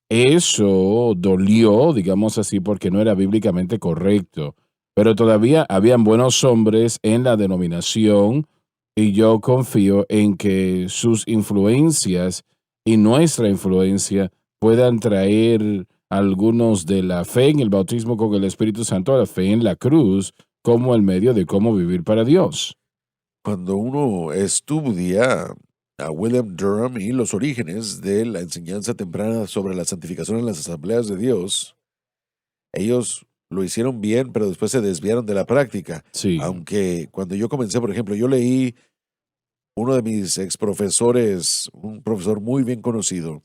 Eso dolió, digamos así, porque no era bíblicamente correcto, pero todavía habían buenos hombres en la denominación y yo confío en que sus influencias y nuestra influencia puedan traer algunos de la fe en el bautismo con el Espíritu Santo a la fe en la cruz como el medio de cómo vivir para Dios. Cuando uno estudia a William Durham y los orígenes de la enseñanza temprana sobre la santificación en las asambleas de Dios, ellos lo hicieron bien, pero después se desviaron de la práctica. Sí, Aunque cuando yo comencé, por ejemplo, yo leí uno de mis ex profesores, un profesor muy bien conocido,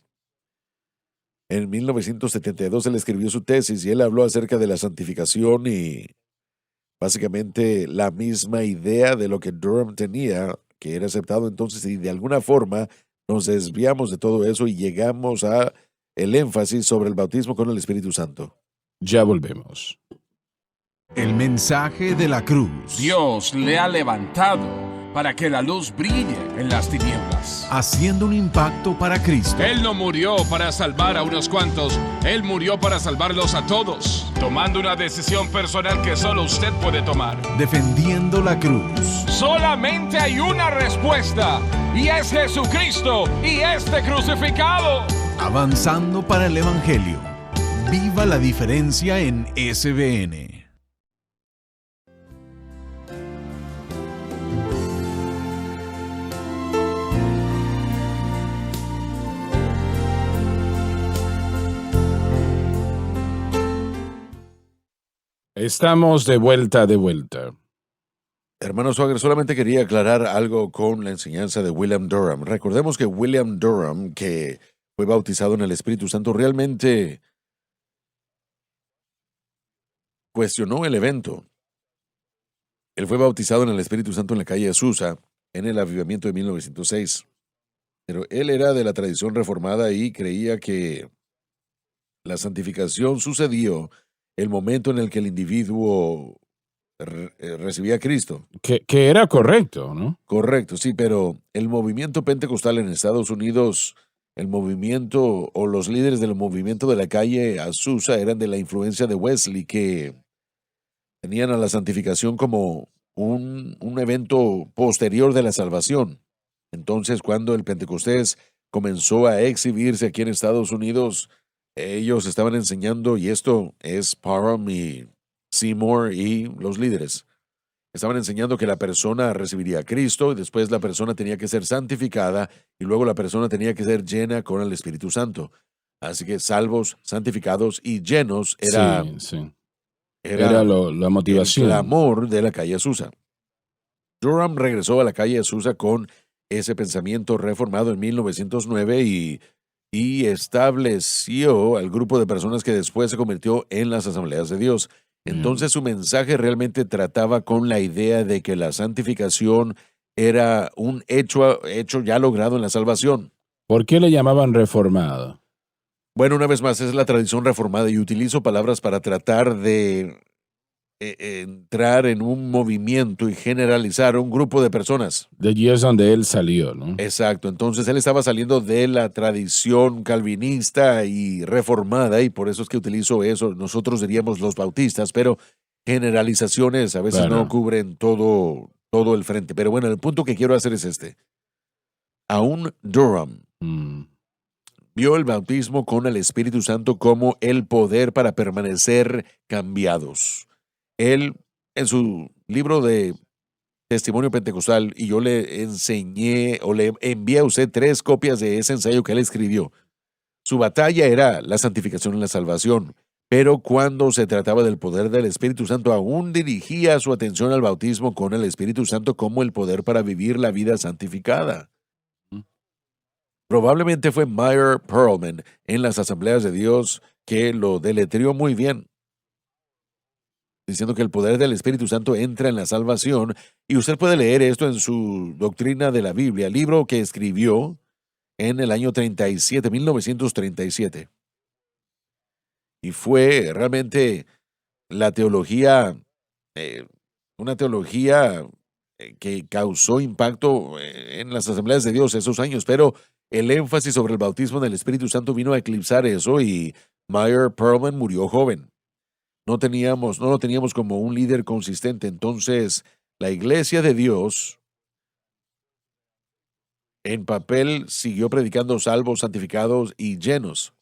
en 1972 él escribió su tesis y él habló acerca de la santificación y básicamente la misma idea de lo que Durham tenía, que era aceptado entonces, y de alguna forma nos desviamos de todo eso y llegamos a el énfasis sobre el bautismo con el Espíritu Santo. ya volvemos. El mensaje de la cruz. Dios le ha levantado para que la luz brille en las tinieblas. Haciendo un impacto para Cristo. Él no murió para salvar a unos cuantos, Él murió para salvarlos a todos, tomando una decisión personal que solo usted puede tomar. Defendiendo la cruz. Solamente hay una respuesta, y es Jesucristo y este crucificado. Avanzando para el Evangelio. Viva la diferencia en SBN. Estamos de vuelta, de vuelta. Hermano Swagger, solamente quería aclarar algo con la enseñanza de William Durham. Recordemos que William Durham, que fue bautizado en el Espíritu Santo, realmente cuestionó el evento. Él fue bautizado en el Espíritu Santo en la calle Azusa, en el avivamiento de 1906. Pero él era de la tradición reformada y creía que la santificación sucedió el momento en el que el individuo recibía a Cristo. Que era correcto, ¿no? Correcto, sí, pero el movimiento pentecostal en Estados Unidos, el movimiento o los líderes del movimiento de la calle Azusa eran de la influencia de Wesley, que tenían a la santificación como un evento posterior de la salvación. Entonces, cuando el Pentecostés comenzó a exhibirse aquí en Estados Unidos, ellos estaban enseñando, y esto es Parham y Seymour y los líderes, estaban enseñando que la persona recibiría a Cristo y después la persona tenía que ser santificada y luego la persona tenía que ser llena con el Espíritu Santo. Así que salvos, santificados y llenos era, sí. era La motivación. el clamor de la calle Azusa. Durham regresó a la calle Azusa con ese pensamiento reformado en 1909 y estableció al grupo de personas que después se convirtió en las Asambleas de Dios. Entonces su mensaje realmente trataba con la idea de que la santificación era un hecho ya logrado en la salvación. ¿Por qué le llamaban reformado? Bueno, una vez más, es la tradición reformada y utilizo palabras para tratar de entrar en un movimiento y generalizar un grupo de personas. De allí es donde él salió, ¿no? Exacto, entonces él estaba saliendo de la tradición calvinista y reformada y por eso es que utilizo eso. Nosotros diríamos los bautistas, pero generalizaciones a veces Claro. no cubren todo el frente. Pero bueno, el punto que quiero hacer es este. Aún Durham vio el bautismo con el Espíritu Santo como el poder para permanecer cambiados. Él, en su libro de Testimonio Pentecostal, y yo le enseñé o le envié a usted 3 copias de ese ensayo que él escribió. Su batalla era la santificación y la salvación, pero cuando se trataba del poder del Espíritu Santo, aún dirigía su atención al bautismo con el Espíritu Santo como el poder para vivir la vida santificada. Probablemente fue Meyer Pearlman en las Asambleas de Dios que lo deletreó muy bien, diciendo que el poder del Espíritu Santo entra en la salvación, y usted puede leer esto en su Doctrina de la Biblia, libro que escribió en el año 1937. Y fue realmente la teología, una teología que causó impacto en las Asambleas de Dios esos años, pero el énfasis sobre el bautismo del Espíritu Santo vino a eclipsar eso y Meyer Pearlman murió joven. No lo teníamos como un líder consistente. Entonces, la Iglesia de Dios, en papel, siguió predicando salvos, santificados y llenos.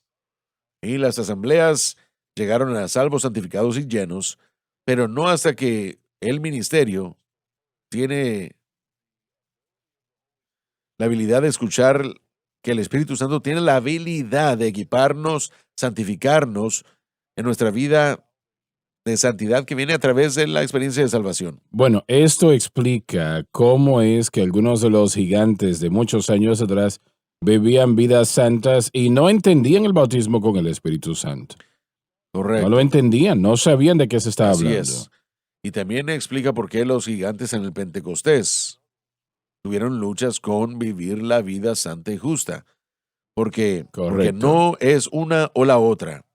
Y las asambleas llegaron a salvos, santificados y llenos, pero no hasta que el ministerio tiene la habilidad de escuchar que el Espíritu Santo tiene la habilidad de equiparnos, santificarnos en nuestra vida de santidad que viene a través de la experiencia de salvación. Bueno, esto explica cómo es que algunos de los gigantes de muchos años atrás vivían vidas santas y no entendían el bautismo con el Espíritu Santo. Correcto. No lo entendían, no sabían de qué se estaba Así hablando. es. Y también explica por qué los gigantes en el Pentecostés tuvieron luchas con vivir la vida santa y justa. Porque Correcto. no es una o la otra.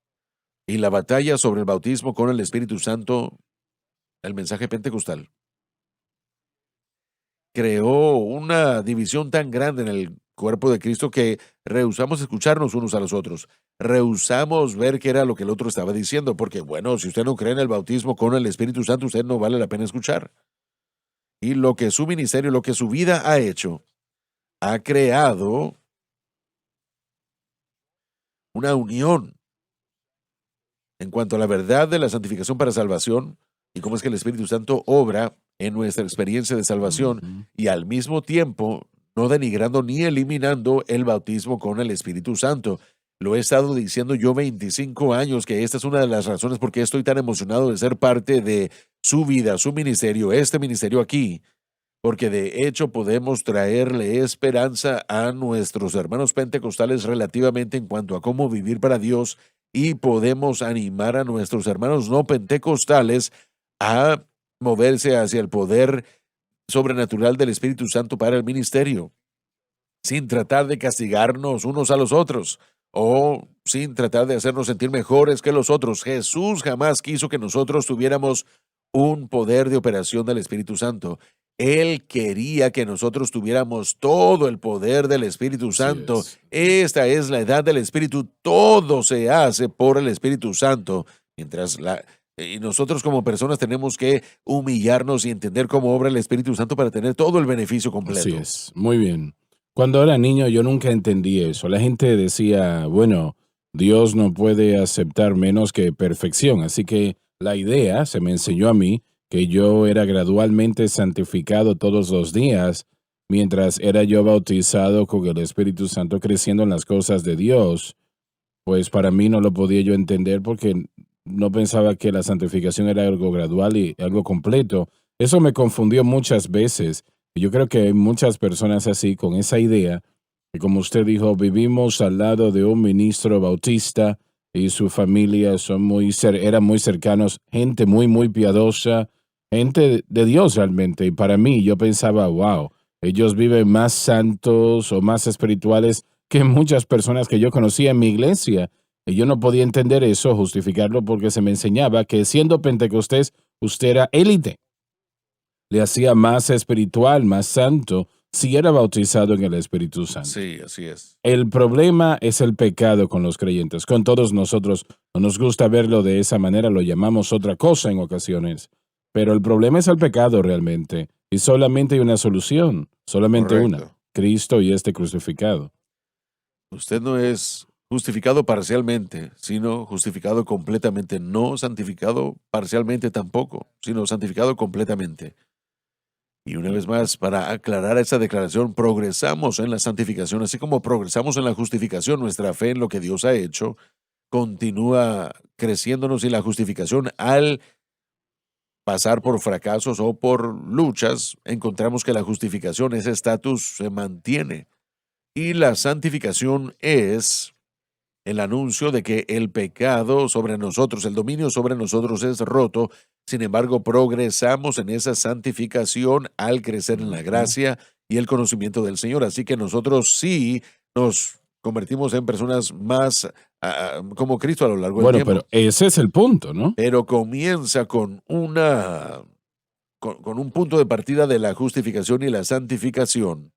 Y la batalla sobre el bautismo con el Espíritu Santo el mensaje pentecostal, creó una división tan grande en el cuerpo de Cristo que rehusamos escucharnos unos a los otros. Rehusamos ver qué era lo que el otro estaba diciendo, porque bueno, si usted no cree en el bautismo con el Espíritu Santo, usted no vale la pena escuchar. Y lo que su ministerio, lo que su vida ha hecho, ha creado una unión en cuanto a la verdad de la santificación para salvación y cómo es que el Espíritu Santo obra en nuestra experiencia de salvación y al mismo tiempo no denigrando ni eliminando el bautismo con el Espíritu Santo. Lo he estado diciendo yo 25 años que esta es una de las razones por qué estoy tan emocionado de ser parte de su vida, su ministerio, este ministerio aquí, porque de hecho podemos traerle esperanza a nuestros hermanos pentecostales relativamente en cuanto a cómo vivir para Dios y podemos animar a nuestros hermanos no pentecostales a moverse hacia el poder sobrenatural del Espíritu Santo para el ministerio, sin tratar de castigarnos unos a los otros o sin tratar de hacernos sentir mejores que los otros. Jesús jamás quiso que nosotros tuviéramos un poder de operación del Espíritu Santo. Él quería que nosotros tuviéramos todo el poder del Espíritu Santo. Esta es la edad del Espíritu. Todo se hace por el Espíritu Santo. Y nosotros como personas tenemos que humillarnos y entender cómo obra el Espíritu Santo para tener todo el beneficio completo. Así es, muy bien. Cuando era niño yo nunca entendí eso. La gente decía, bueno, Dios no puede aceptar menos que perfección. Así que la idea se me enseñó a mí que yo era gradualmente santificado todos los días mientras era yo bautizado con el Espíritu Santo creciendo en las cosas de Dios. Pues para mí no lo podía yo entender porque no pensaba que la santificación era algo gradual y algo completo. Eso me confundió muchas veces. Y yo creo que hay muchas personas así con esa idea. Y como usted dijo, vivimos al lado de un ministro bautista y su familia eran muy cercanos, gente muy, muy piadosa, gente de Dios realmente. Y para mí yo pensaba, wow, ellos viven más santos o más espirituales que muchas personas que yo conocía en mi iglesia. Y yo no podía entender eso, justificarlo, porque se me enseñaba que siendo pentecostés, usted era élite. Le hacía más espiritual, más santo, si era bautizado en el Espíritu Santo. Sí, así es. El problema es el pecado con los creyentes. Con todos nosotros no nos gusta verlo de esa manera, lo llamamos otra cosa en ocasiones. Pero el problema es el pecado realmente. Y solamente hay una solución, solamente Correcto. una, Cristo y este crucificado. Usted no es justificado parcialmente, sino justificado completamente. No santificado parcialmente tampoco, sino santificado completamente. Y una vez más, para aclarar esa declaración, progresamos en la santificación, así como progresamos en la justificación. Nuestra fe en lo que Dios ha hecho continúa creciéndonos y la justificación, al pasar por fracasos o por luchas, encontramos que la justificación, ese estatus se mantiene. Y la santificación es el anuncio de que el pecado sobre nosotros, el dominio sobre nosotros es roto. Sin embargo, progresamos en esa santificación al crecer en la gracia y el conocimiento del Señor. Así que nosotros sí nos convertimos en personas más como Cristo a lo largo del Bueno, tiempo. pero ese es el punto, ¿no? Pero comienza con un punto de partida de la justificación y la santificación.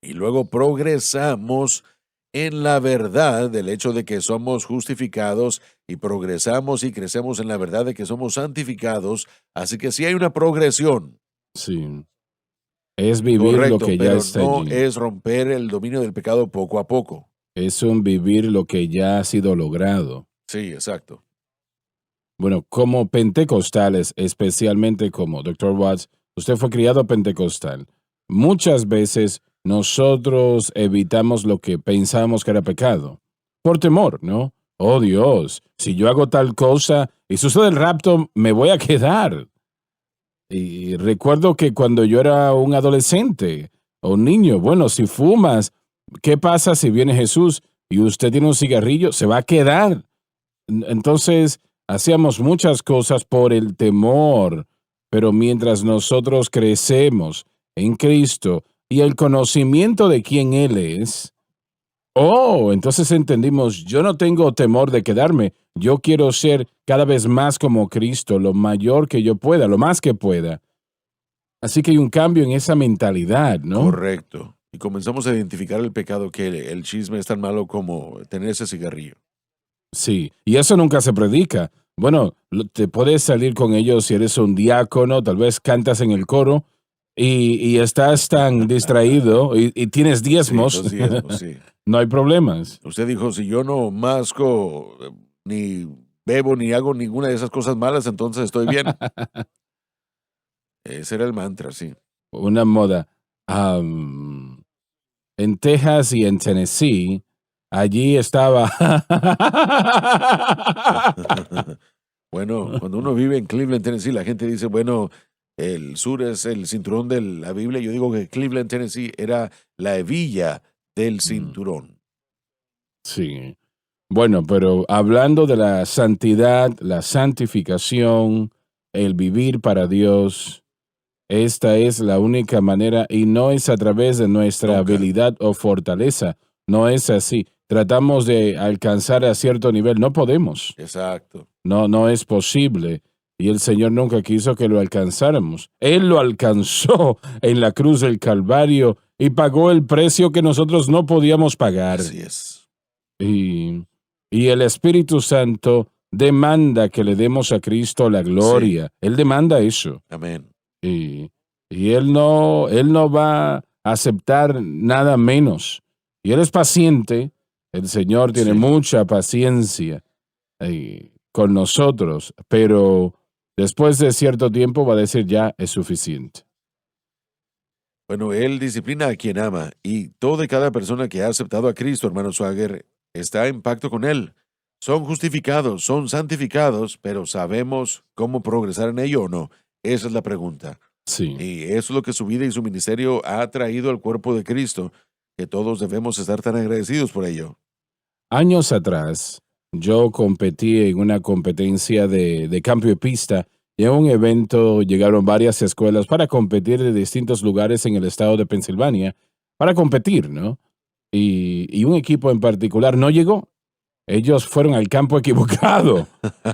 Y luego progresamos en la verdad del hecho de que somos justificados y progresamos y crecemos en la verdad de que somos santificados. Así que sí hay una progresión. Sí. Es vivir Correcto, lo que ya pero está no allí. es romper el dominio del pecado poco a poco. Es un vivir lo que ya ha sido logrado. Sí, exacto. Bueno, como pentecostales, especialmente como Dr. Watts, usted fue criado pentecostal. Muchas veces nosotros evitamos lo que pensábamos que era pecado, por temor, ¿no? Oh Dios, si yo hago tal cosa y sucede el rapto, me voy a quedar. Y recuerdo que cuando yo era un adolescente o un niño, bueno, si fumas, ¿qué pasa si viene Jesús y usted tiene un cigarrillo? Se va a quedar. Entonces, hacíamos muchas cosas por el temor, pero mientras nosotros crecemos en Cristo y el conocimiento de quién Él es, Oh, entonces entendimos, yo no tengo temor de quedarme, yo quiero ser cada vez más como Cristo, lo mayor que yo pueda, lo más que pueda. Así que hay un cambio en esa mentalidad, ¿no? Correcto. Y comenzamos a identificar el pecado, que el chisme es tan malo como tener ese cigarrillo. Sí, y eso nunca se predica. Bueno, te puedes salir con ellos si eres un diácono, tal vez cantas en el coro y estás tan distraído y tienes Sí, diezmos, los diezmos, sí. no hay problemas. Usted dijo, si yo no masco, ni bebo, ni hago ninguna de esas cosas malas, entonces estoy bien. Ese era el mantra, sí. Una moda. En Texas y en Tennessee, allí estaba. Bueno, cuando uno vive en Cleveland, Tennessee, la gente dice, bueno, el sur es el cinturón de la Biblia. Yo digo que Cleveland, Tennessee era la hebilla del cinturón. Sí. Bueno, pero hablando de la santidad, la santificación, el vivir para Dios, esta es la única manera y no es a través de nuestra Nunca. habilidad o fortaleza. No es así. Tratamos de alcanzar a cierto nivel, no podemos. Exacto. No es posible. Y el Señor nunca quiso que lo alcanzáramos. Él lo alcanzó en la cruz del Calvario y pagó el precio que nosotros no podíamos pagar. Así es. Y el Espíritu Santo demanda que le demos a Cristo la gloria. Él demanda eso. Amén. Y él no va a aceptar nada menos. Y Él es paciente. El Señor tiene Sí. mucha paciencia con nosotros, pero después de cierto tiempo va a decir ya es suficiente. Bueno, Él disciplina a quien ama, y toda y cada persona que ha aceptado a Cristo, hermano Swagger, está en pacto con Él. Son justificados, son santificados, pero ¿sabemos cómo progresar en ello o no? Esa es la pregunta. Sí. Y eso es lo que su vida y su ministerio ha traído al cuerpo de Cristo, que todos debemos estar tan agradecidos por ello. Años atrás, yo competí en una competencia de cambio de pista y en un evento llegaron varias escuelas para competir de distintos lugares en el estado de Pensilvania, para competir, ¿no? Y un equipo en particular no llegó. Ellos fueron al campo equivocado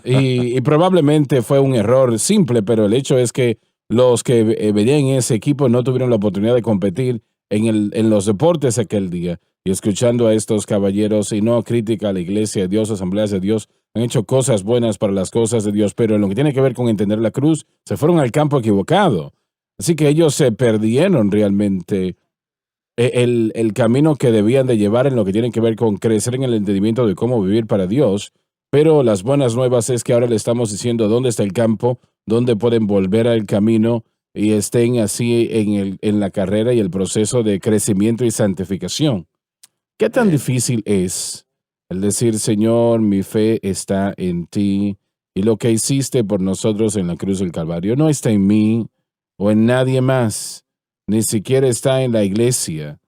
y probablemente fue un error simple, pero el hecho es que los que venían en ese equipo no tuvieron la oportunidad de competir en los deportes aquel día. Y escuchando a estos caballeros, y no crítica a la iglesia de Dios, asambleas de Dios, han hecho cosas buenas para las cosas de Dios, pero en lo que tiene que ver con entender la cruz, se fueron al campo equivocado. Así que ellos se perdieron realmente el camino que debían de llevar en lo que tiene que ver con crecer en el entendimiento de cómo vivir para Dios. Pero las buenas nuevas es que ahora le estamos diciendo dónde está el campo, dónde pueden volver al camino y estén así en la carrera y el proceso de crecimiento y santificación. ¿Qué tan difícil es el decir, Señor, mi fe está en ti y lo que hiciste por nosotros en la cruz del Calvario no está en mí o en nadie más, ni siquiera está en la iglesia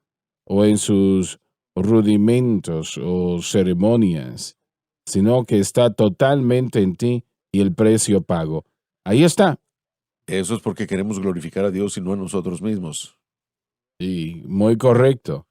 o en sus rudimentos o ceremonias, sino que está totalmente en ti y el precio pago? Ahí está. Eso es porque queremos glorificar a Dios y no a nosotros mismos. Y muy correcto.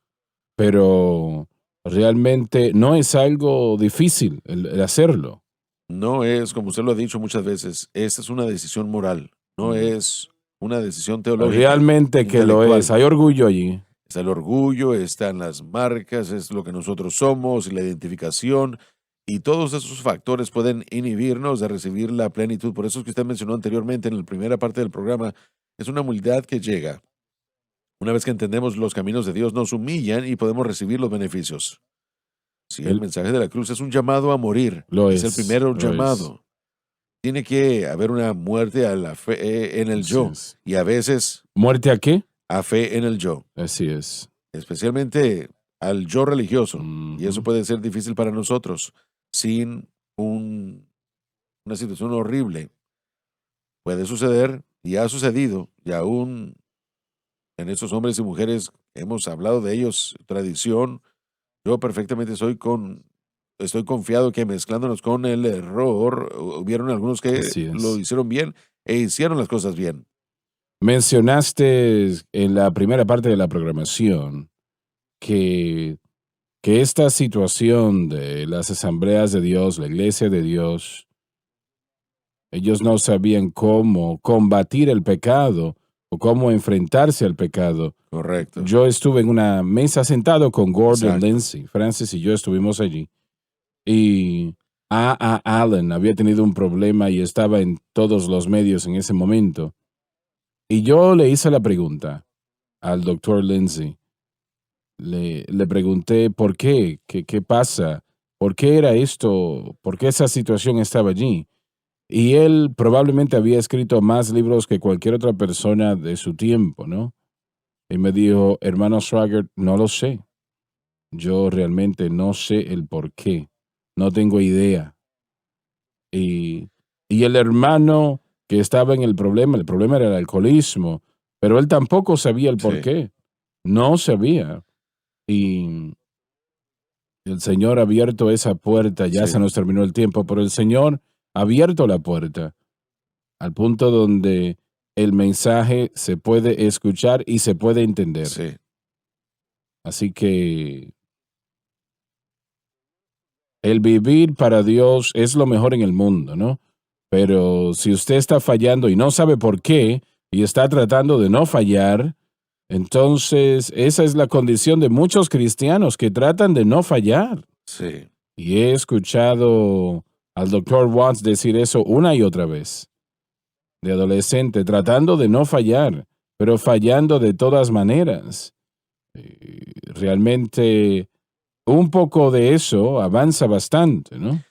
Pero realmente no es algo difícil el hacerlo. No es, como usted lo ha dicho muchas veces, esta es una decisión moral, no es una decisión teológica. Realmente que lo intelectual. es. Hay orgullo allí. Está el orgullo, están las marcas, es lo que nosotros somos, y la identificación, y todos esos factores pueden inhibirnos de recibir la plenitud. Por eso es que usted mencionó anteriormente en la primera parte del programa, es una humildad que llega. Una vez que entendemos los caminos de Dios, nos humillan y podemos recibir los beneficios. Sí, el mensaje de la cruz es un llamado a morir. Lo Es el es, primero lo llamado. Tiene que haber una muerte a la fe en el Así yo, es. y a veces ¿Muerte a qué? a fe en el yo, Así es. especialmente al yo religioso. Y eso Ujú. puede ser difícil para nosotros sin una situación horrible. Puede suceder y ha sucedido, y aún en esos hombres y mujeres hemos hablado de ellos, tradición. Yo perfectamente estoy confiado que mezclándonos con el error, hubieron algunos que Así es. lo hicieron bien e hicieron las cosas bien. Mencionaste en la primera parte de la programación que que esta situación de las asambleas de Dios, la iglesia de Dios, ellos no sabían cómo combatir el pecado o cómo enfrentarse al pecado. Correcto. Yo estuve en una mesa sentado con Gordon Exacto. Lindsay, Francis y yo estuvimos allí. Y A. Allen había tenido un problema y estaba en todos los medios en ese momento. Y yo le hice la pregunta al doctor Lindsay. Le pregunté por qué, qué pasa, por qué era esto, por qué esa situación estaba allí. Y él probablemente había escrito más libros que cualquier otra persona de su tiempo, ¿no? Y me dijo, hermano Swaggart, no lo sé. Yo realmente no sé el por qué. No tengo idea. Y el hermano que estaba en el problema era el alcoholismo, pero él tampoco sabía el por Sí. qué. No sabía. Y el Señor ha abierto esa puerta, ya Sí. se nos terminó el tiempo, pero el Señor ha abierto la puerta al punto donde el mensaje se puede escuchar y se puede entender. Sí. Así que el vivir para Dios es lo mejor en el mundo, ¿no? Pero si usted está fallando y no sabe por qué y está tratando de no fallar, entonces esa es la condición de muchos cristianos que tratan de no fallar. Sí. Y he escuchado al Dr. Watts decir eso una y otra vez. De adolescente, tratando de no fallar, pero fallando de todas maneras. Realmente un poco de eso avanza bastante, ¿no?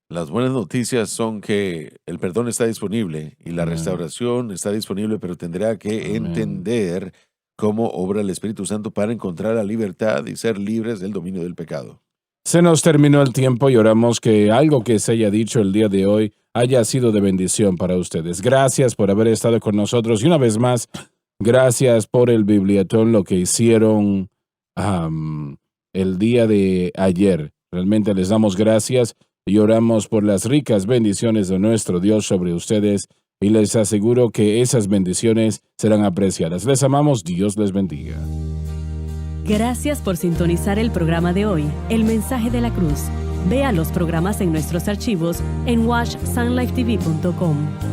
Las buenas noticias son que el perdón está disponible y la Amén. restauración está disponible, pero tendrá que Amén. entender cómo obra el Espíritu Santo para encontrar la libertad y ser libres del dominio del pecado. Se nos terminó el tiempo y oramos que algo que se haya dicho el día de hoy haya sido de bendición para ustedes. Gracias por haber estado con nosotros y una vez más, gracias por el Bibliatón, lo que hicieron el día de ayer. Realmente les damos gracias y oramos por las ricas bendiciones de nuestro Dios sobre ustedes y les aseguro que esas bendiciones serán apreciadas. Les amamos, Dios les bendiga. Gracias por sintonizar el programa de hoy, El Mensaje de la Cruz. Vea los programas en nuestros archivos en washsunlifetv.com.